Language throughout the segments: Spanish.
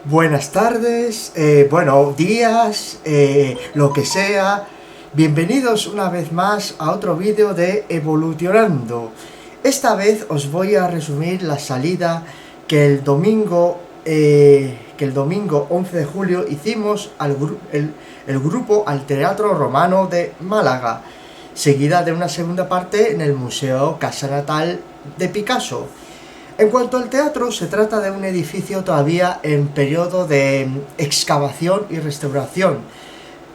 Buenas tardes, buenos días, lo que sea. Bienvenidos una vez más a otro vídeo de Evolucionando. Esta vez os voy a resumir la salida que el domingo 11 de julio hicimos el grupo al Teatro Romano de Málaga, seguida de una segunda parte en el Museo Casa Natal de Picasso. En cuanto al teatro, se trata de un edificio todavía en periodo de excavación y restauración,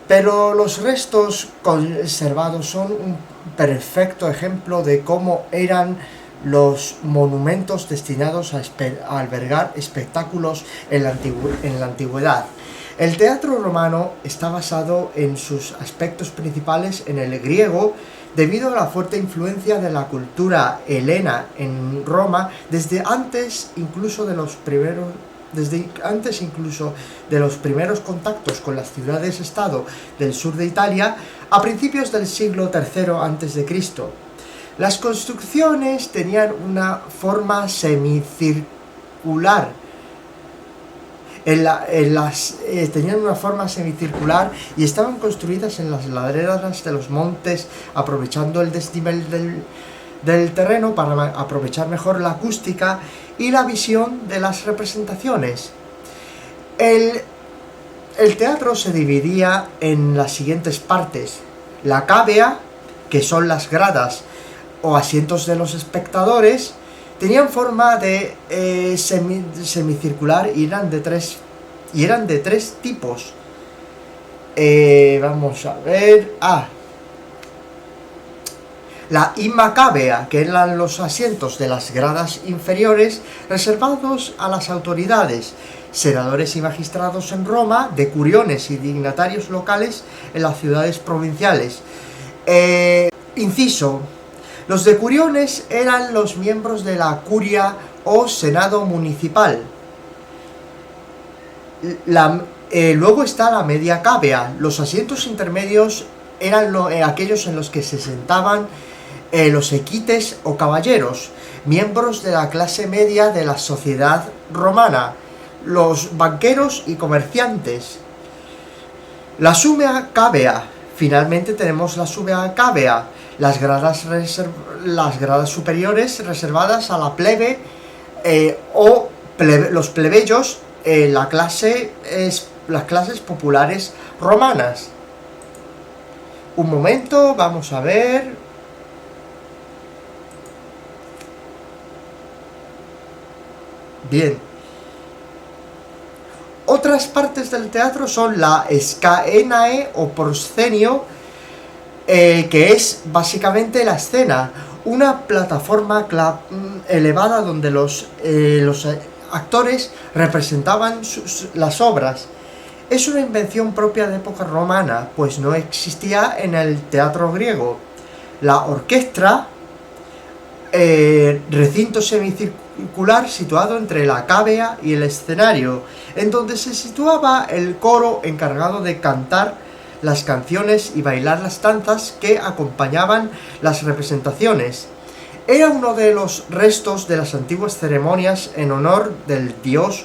pero los restos conservados son un perfecto ejemplo de cómo eran los monumentos destinados a albergar espectáculos en la antigüedad. El teatro romano está basado en sus aspectos principales en el griego, debido a la fuerte influencia de la cultura helena en Roma desde antes incluso de los primeros contactos con las ciudades-estado del sur de Italia a principios del siglo III a.C. Las construcciones tenían una forma semicircular tenían una forma semicircular y estaban construidas en las laderas de los montes, aprovechando el desnivel del terreno para aprovechar mejor la acústica y la visión de las representaciones. El teatro se dividía en las siguientes partes: la cavea, que son las gradas o asientos de los espectadores. Tenían forma de semicircular y eran de tres tipos. Vamos a ver. La imacabea, que eran los asientos de las gradas inferiores reservados a las autoridades, senadores y magistrados en Roma, decuriones y dignatarios locales en las ciudades provinciales. Inciso: los decuriones eran los miembros de la curia o senado municipal. Luego está la media cavea. Los asientos intermedios eran aquellos en los que se sentaban los equites o caballeros, miembros de la clase media de la sociedad romana, los banqueros y comerciantes. La sumea cavea. Finalmente tenemos la subea cavea, las gradas superiores reservadas a la plebe los plebeyos, las clases populares romanas. Un momento, vamos a ver. Bien. Otras partes del teatro son la scaenae o proscenio, que es básicamente la escena, una plataforma elevada donde los actores representaban las obras. Es una invención propia de época romana, pues no existía en el teatro griego. La orquestra, recinto semicircular situado entre la cavea y el escenario, en donde se situaba el coro encargado de cantar las canciones y bailar las danzas que acompañaban las representaciones. Era uno de los restos de las antiguas ceremonias en honor del dios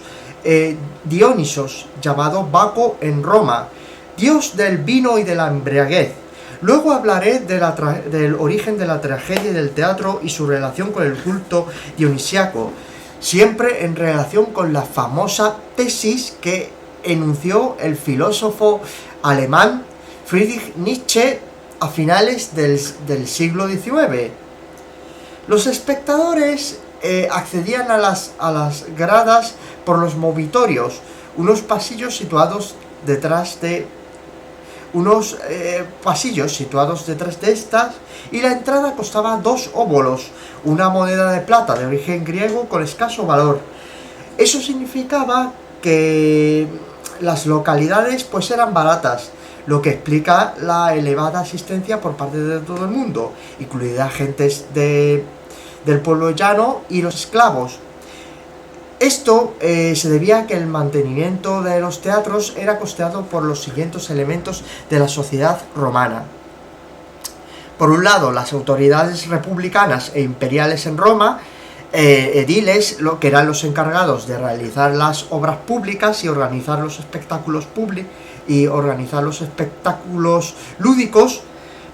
Dionisos, llamado Baco en Roma, dios del vino y de la embriaguez. Luego hablaré del origen de la tragedia del teatro y su relación con el culto dionisiaco, siempre en relación con la famosa tesis que enunció el filósofo alemán Friedrich Nietzsche a finales del siglo XIX. Los espectadores accedían a las gradas por los movitorios, unos pasillos situados detrás de estas, y la entrada costaba 2 óbolos, una moneda de plata de origen griego con escaso valor. Eso significaba que las localidades pues eran baratas, lo que explica la elevada asistencia por parte de todo el mundo, incluida gentes del pueblo llano y los esclavos. Esto se debía a que el mantenimiento de los teatros era costeado por los siguientes elementos de la sociedad romana. Por un lado, las autoridades republicanas e imperiales en Roma ediles, que eran los encargados de realizar las obras públicas y organizar los espectáculos lúdicos.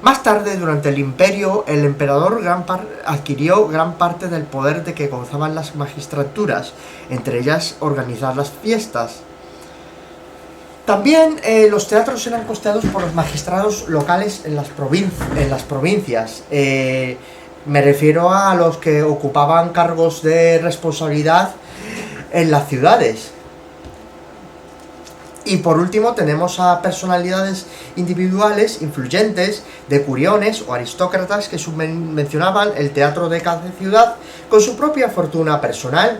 Más tarde, durante el imperio, el emperador adquirió gran parte del poder de que gozaban las magistraturas, entre ellas organizar las fiestas. También los teatros eran costeados por los magistrados locales en las provincias. Me refiero a los que ocupaban cargos de responsabilidad en las ciudades. Y por último tenemos a personalidades individuales influyentes, decuriones o aristócratas que subvencionaban el teatro de cada ciudad con su propia fortuna personal,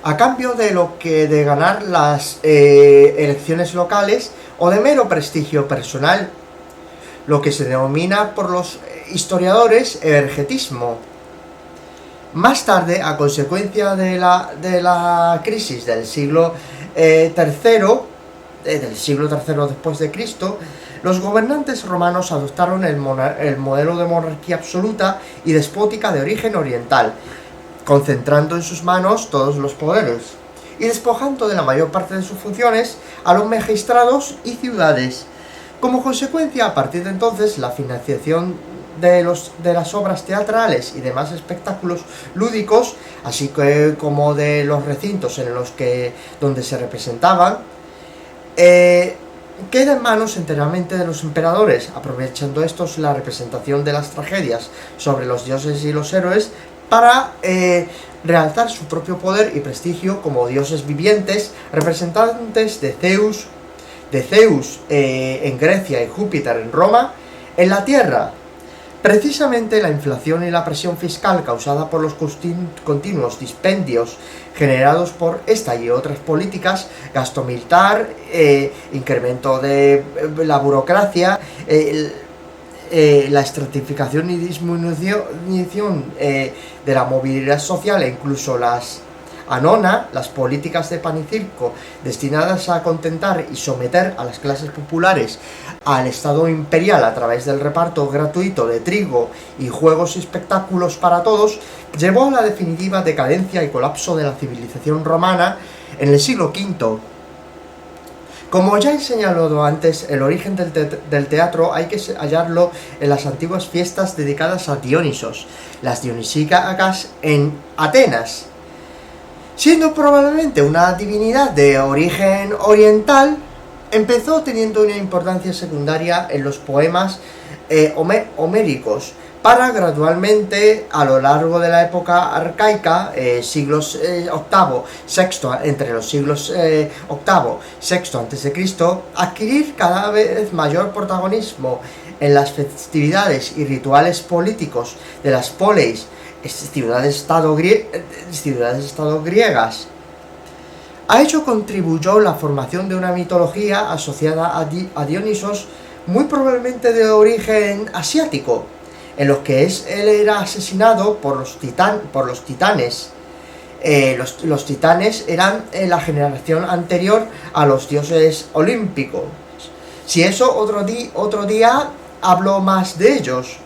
a cambio de ganar las elecciones locales o de mero prestigio personal, lo que se denomina por los historiadores ergetismo. Más tarde, a consecuencia de la crisis del siglo III después de Cristo, los gobernantes romanos adoptaron el modelo de monarquía absoluta y despótica de origen oriental, concentrando en sus manos todos los poderes y despojando de la mayor parte de sus funciones a los magistrados y ciudades. Como consecuencia, a partir de entonces, la financiación de las obras teatrales y demás espectáculos lúdicos, así como de los recintos donde se representaban, queda en manos enteramente de los emperadores, aprovechando estos la representación de las tragedias sobre los dioses y los héroes para realzar su propio poder y prestigio como dioses vivientes, representantes de Zeus en Grecia y Júpiter en Roma, en la Tierra. Precisamente la inflación y la presión fiscal causada por los continuos dispendios generados por esta y otras políticas, gasto militar, incremento de la burocracia, la estratificación y disminución de la movilidad social e incluso las políticas de pan y circo destinadas a contentar y someter a las clases populares al Estado imperial a través del reparto gratuito de trigo y juegos y espectáculos para todos, llevó a la definitiva decadencia y colapso de la civilización romana en el siglo V. Como ya he señalado antes, el origen del teatro hay que hallarlo en las antiguas fiestas dedicadas a Dionisos, las dionisíacas en Atenas. Siendo probablemente una divinidad de origen oriental, empezó teniendo una importancia secundaria en los poemas homéricos, para gradualmente, a lo largo de la época arcaica, siglos entre los siglos VIII, VI a.C., adquirir cada vez mayor protagonismo en las festividades y rituales políticos de las poleis, ciudades-estado griegas. A ello contribuyó la formación de una mitología asociada a Dionisos, muy probablemente de origen asiático, en los que él era asesinado por los titanes. Los titanes eran la generación anterior a los dioses olímpicos. Si eso, otro día hablo más de ellos.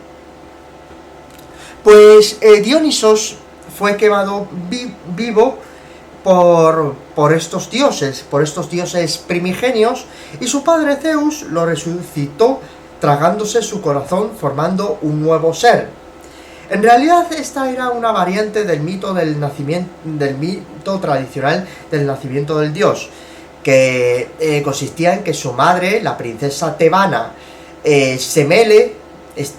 Pues Dionisos fue quemado vivo por estos dioses primigenios, y su padre Zeus lo resucitó tragándose su corazón, formando un nuevo ser. En realidad esta era una variante del mito tradicional del nacimiento del dios, que consistía en que su madre, la princesa tebana Semele,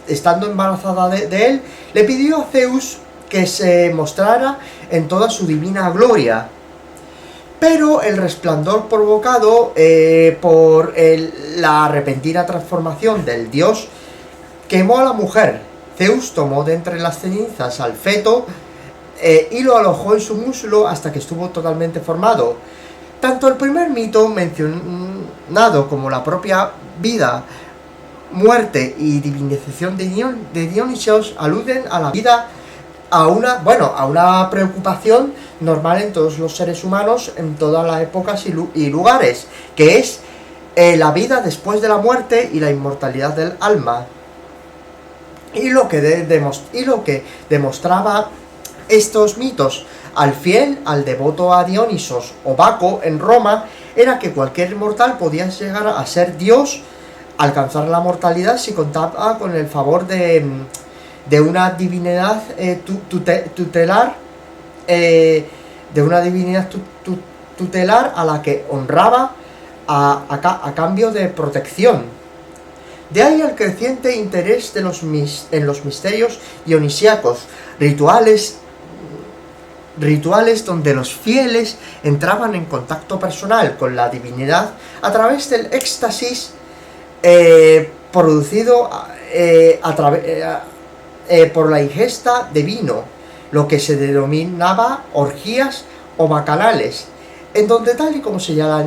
estando embarazada de él, le pidió a Zeus que se mostrara en toda su divina gloria. Pero el resplandor provocado por la repentina transformación del dios quemó a la mujer. Zeus tomó de entre las cenizas al feto y lo alojó en su muslo hasta que estuvo totalmente formado. Tanto el primer mito mencionado como la propia vida, muerte y divinización de Dionisos aluden a la vida, a una preocupación normal en todos los seres humanos en todas las épocas y lugares, que es la vida después de la muerte y la inmortalidad del alma. Y lo que demostraba estos mitos al fiel, al devoto a Dionisos o Baco en Roma, era que cualquier mortal podía llegar a ser Dios, alcanzar la mortalidad si contaba con el favor de una divinidad tutelar, a la que honraba a cambio de protección. De ahí el creciente interés en los misterios dionisíacos, rituales donde los fieles entraban en contacto personal con la divinidad a través del éxtasis producido por la ingesta de vino, lo que se denominaba orgías o bacanales, en donde, tal y como señala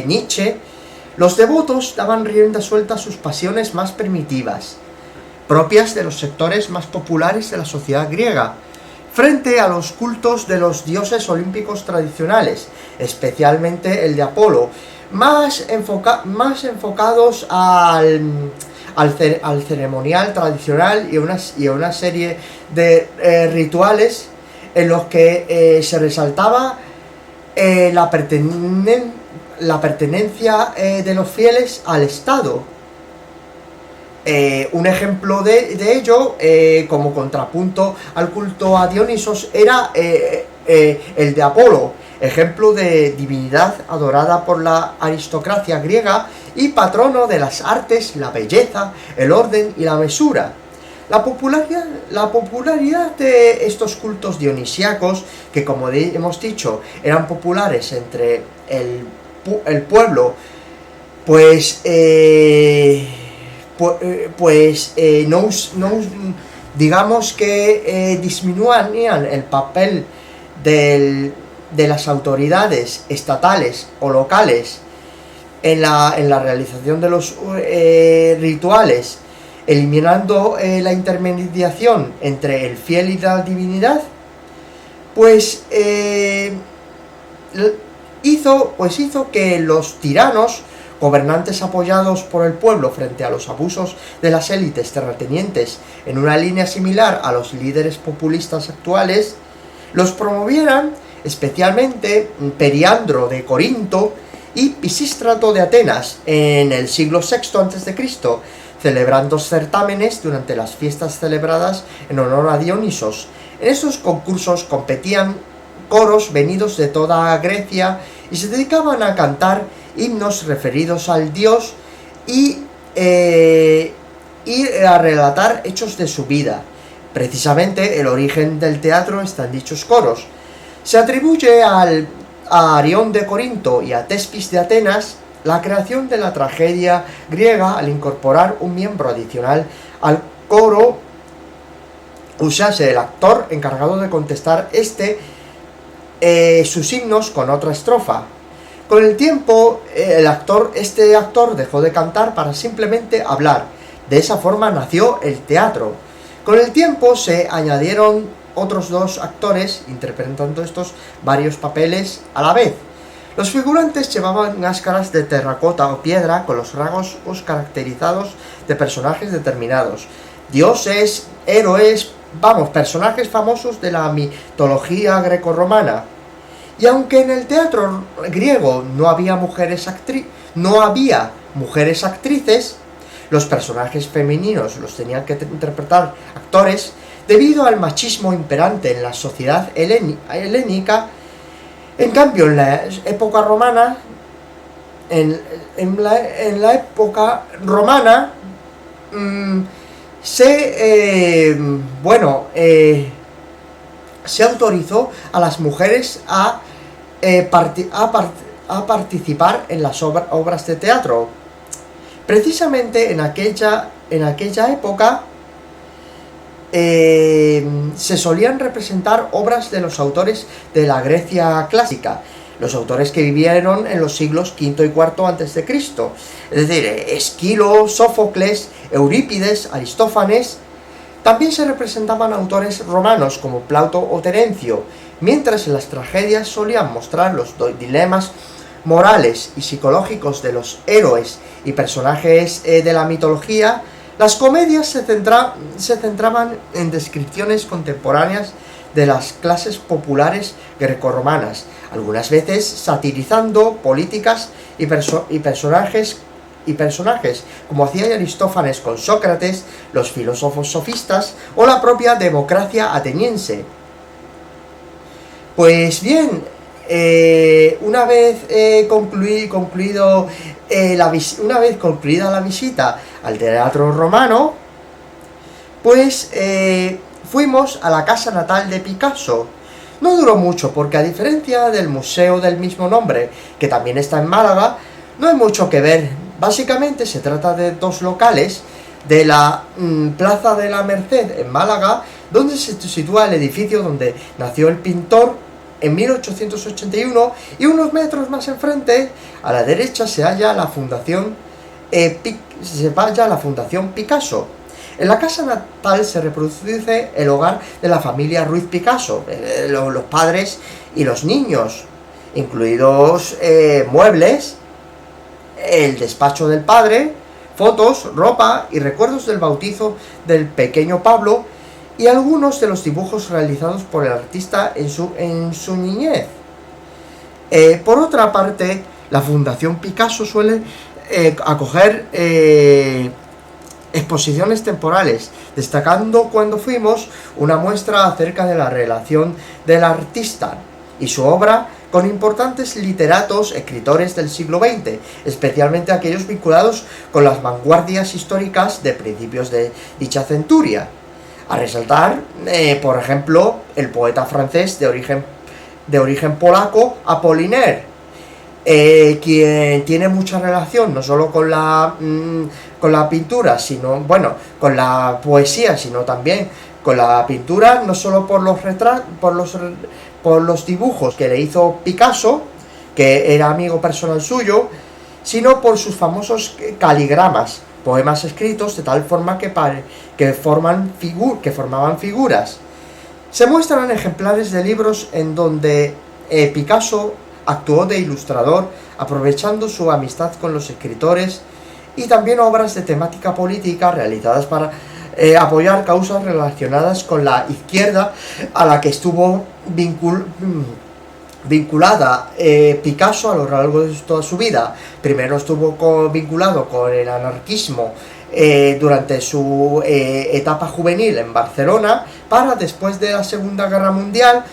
Nietzsche, los devotos daban rienda suelta a sus pasiones más primitivas, propias de los sectores más populares de la sociedad griega, frente a los cultos de los dioses olímpicos tradicionales, especialmente el de Apolo, más enfocados al ceremonial tradicional y a una serie de rituales en los que se resaltaba la pertenencia de los fieles al Estado. Un ejemplo de ello, como contrapunto al culto a Dionisos, era el de Apolo, ejemplo de divinidad adorada por la aristocracia griega y patrono de las artes, la belleza, el orden y la mesura. La popularidad de estos cultos dionisíacos, que como hemos dicho eran populares entre el pueblo, digamos que disminuían el papel de las autoridades estatales o locales en la realización de los rituales, eliminando la intermediación entre el fiel y la divinidad, hizo que los tiranos, gobernantes apoyados por el pueblo frente a los abusos de las élites terratenientes, en una línea similar a los líderes populistas actuales, los promovieran, especialmente Periandro de Corinto y Pisístrato de Atenas en el siglo VI a.C., celebrando certámenes durante las fiestas celebradas en honor a Dionisos. En estos concursos competían coros venidos de toda Grecia y se dedicaban a cantar himnos referidos al dios y a relatar hechos de su vida. Precisamente el origen del teatro está en dichos coros. Se atribuye a Arión de Corinto y a Tespis de Atenas la creación de la tragedia griega al incorporar un miembro adicional al coro, usase el actor encargado de contestar sus himnos con otra estrofa. Con el tiempo, este actor dejó de cantar para simplemente hablar. De esa forma nació el teatro. Con el tiempo se añadieron otros dos actores interpretando estos varios papeles a la vez. Los figurantes llevaban máscaras de terracota o piedra con los rasgos caracterizados de personajes determinados. Dioses, héroes, personajes famosos de la mitología grecorromana. Y aunque en el teatro griego no había mujeres actrices, los personajes femeninos los tenían que interpretar actores debido al machismo imperante en la sociedad helénica. En cambio, en la época romana, se autorizó a las mujeres a participar en las obras de teatro. Precisamente en aquella época se solían representar obras de los autores de la Grecia clásica, los autores que vivieron en los siglos V y IV a.C., es decir, Esquilo, Sófocles, Eurípides, Aristófanes. También se representaban autores romanos como Plauto o Terencio, mientras en las tragedias solían mostrar los dilemas morales y psicológicos de los héroes y personajes de la mitología. Las comedias se centraban en descripciones contemporáneas de las clases populares grecorromanas, algunas veces satirizando políticas y personajes, como hacía Aristófanes con Sócrates, los filósofos sofistas o la propia democracia ateniense. Pues bien, una vez concluida la visita al Teatro Romano, pues fuimos a la casa natal de Picasso. No duró mucho porque, a diferencia del museo del mismo nombre, que también está en Málaga, no hay mucho que ver. Básicamente se trata de dos locales de la Plaza de la Merced en Málaga, donde se sitúa el edificio donde nació el pintor en 1881, y unos metros más enfrente, a la derecha, se halla la Fundación Picasso. En la casa natal se reproduce el hogar de la familia Ruiz Picasso, los padres y los niños, incluidos muebles, el despacho del padre, fotos, ropa y recuerdos del bautizo del pequeño Pablo, y algunos de los dibujos realizados por el artista en su niñez. Por otra parte, la Fundación Picasso suele acoger exposiciones temporales, destacando cuando fuimos una muestra acerca de la relación del artista y su obra con importantes literatos, escritores del siglo XX, especialmente aquellos vinculados con las vanguardias históricas de principios de dicha centuria. A resaltar, por ejemplo, el poeta francés de origen polaco, Apollinaire, quien tiene mucha relación no solo con la pintura, sino, con la poesía, sino también con la pintura, no solo por los dibujos que le hizo Picasso, que era amigo personal suyo, sino por sus famosos caligramas, poemas escritos de tal forma que formaban figuras. Se muestran ejemplares de libros en donde Picasso actuó de ilustrador, aprovechando su amistad con los escritores, y también obras de temática política realizadas para apoyar causas relacionadas con la izquierda, a la que estuvo vinculada Picasso a lo largo de toda su vida. Primero estuvo vinculado con el anarquismo durante su etapa juvenil en Barcelona, para después de la Segunda Guerra Mundial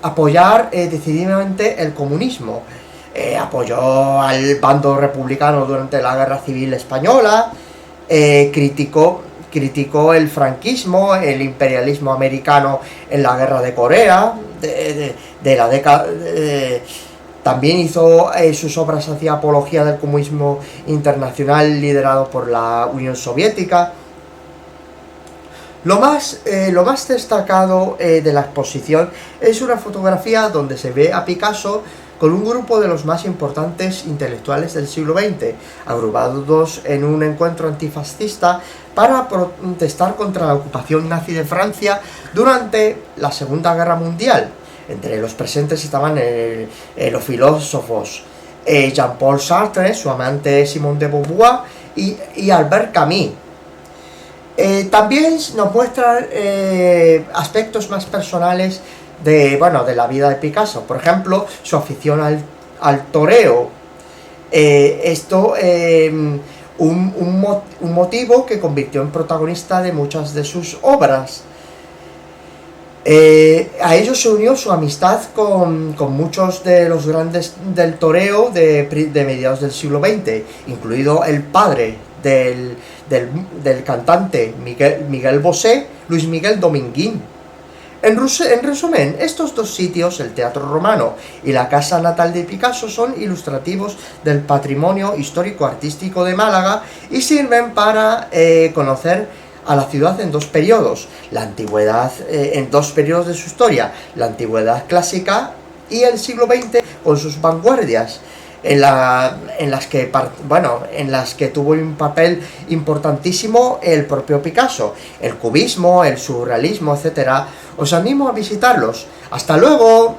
apoyar decididamente el comunismo. Apoyó al bando republicano durante la Guerra Civil Española, criticó el franquismo, el imperialismo americano en la Guerra de Corea, de la década. También hizo sus obras hacia apología del comunismo internacional liderado por la Unión Soviética. Lo más destacado de la exposición es una fotografía donde se ve a Picasso con un grupo de los más importantes intelectuales del siglo XX, agrupados en un encuentro antifascista para protestar contra la ocupación nazi de Francia durante la Segunda Guerra Mundial. Entre los presentes estaban los filósofos Jean-Paul Sartre, su amante Simone de Beauvoir y Albert Camus. También nos muestran aspectos más personales de la vida de Picasso. Por ejemplo, su afición al toreo. Un motivo que convirtió en protagonista de muchas de sus obras. A ello se unió su amistad con muchos de los grandes del toreo de mediados del siglo XX, incluido el padre del cantante Miguel Bosé, Luis Miguel Dominguín. En resumen, estos dos sitios, el Teatro Romano y la casa natal de Picasso, son ilustrativos del patrimonio histórico-artístico de Málaga y sirven para conocer a la ciudad en dos periodos, en dos periodos de su historia, la antigüedad clásica y el siglo XX con sus vanguardias, en las que tuvo un papel importantísimo el propio Picasso, el cubismo, el surrealismo, etc. Os animo a visitarlos. ¡Hasta luego!